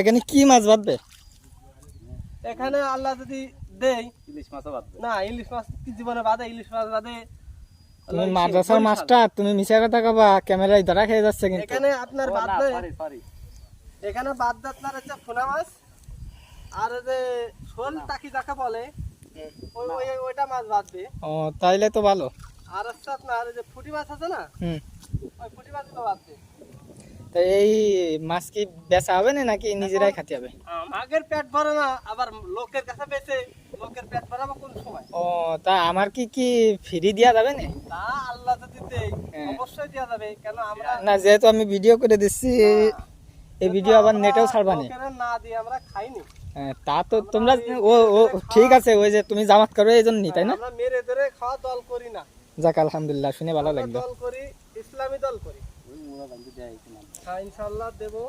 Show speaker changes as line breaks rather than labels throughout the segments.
এখানে কি মাছ বাঁধবে?
এখানে আল্লাহ যদি দেই ইলিশ মাছও বাঁধবে না। ইলিশ মাছ কি জীবনে বাঁধে? ইলিশ মাছ বাঁধে
তুমি মাদ্রাসার মাস্টার, তুমি মিছা কথা কবা, ক্যামেরায় ধরা খেয়ে যাচ্ছে কিন্তু।
এখানে আপনার বাঁধবে, এখানে বাঁধবে আপনার হচ্ছে ফোনা মাছ আর যে শোল টাকি যাকে বলে ওইটা মাছ বাঁধবে।
ও তাইলে তো ভালো।
আর হচ্ছে আপনার যে ফুটি মাছ আছে না, ওই ফুটি মাছগুলো বাঁধবে।
তো এই মাছ কি বেচা হবে না নাকি নিজেরাই খাতে হবে?
আগের পেট ভরে না, আবার লোকের কাছে বেচে লোকের পেট ভরাবো কোন সময়?
ও তা আমার কি কি ফ্রি দেওয়া যাবে না?
তা আল্লাহ যদি দেয় অবশ্যই দেওয়া যাবে। কেন আমরা
না, যেহেতু আমি ভিডিও করে দিচ্ছি, এই ভিডিও আবার নেটেও ছাড়বা না।
না দিয়ে আমরা খাইনি।
তা তো তোমরা ও ও ঠিক আছে, ওই যে তুমি জামাত করো এই জন্যই, তাই না?
আমরা মেরে ধরে খাওয়া দল করি না।
যাক আলহামদুলিল্লাহ, শুনে ভালো লাগলো।
দল করি, ইসলামী দল করি। হ্যাঁ ইনশাআল্লাহ দেবো।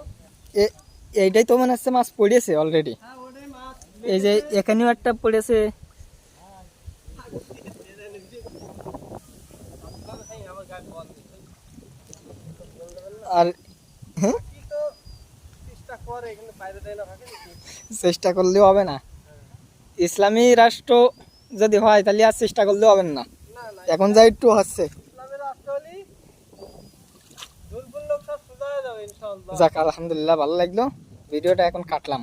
এইটাই তো মনে হচ্ছে মাছ পড়েছে অলরেডি।
হ্যাঁ ওটাই মাছ।
এই যে এখানেও একটা পড়েছে। আর চেষ্টা করলেও হবে না। ইসলামী রাষ্ট্র যদি হয় তাহলে আর চেষ্টা করলেও হবে না। এখন যা একটু হচ্ছে, যাক আলহামদুলিল্লাহ, ভালো লাগলো। ভিডিওটা এখন কাটলাম।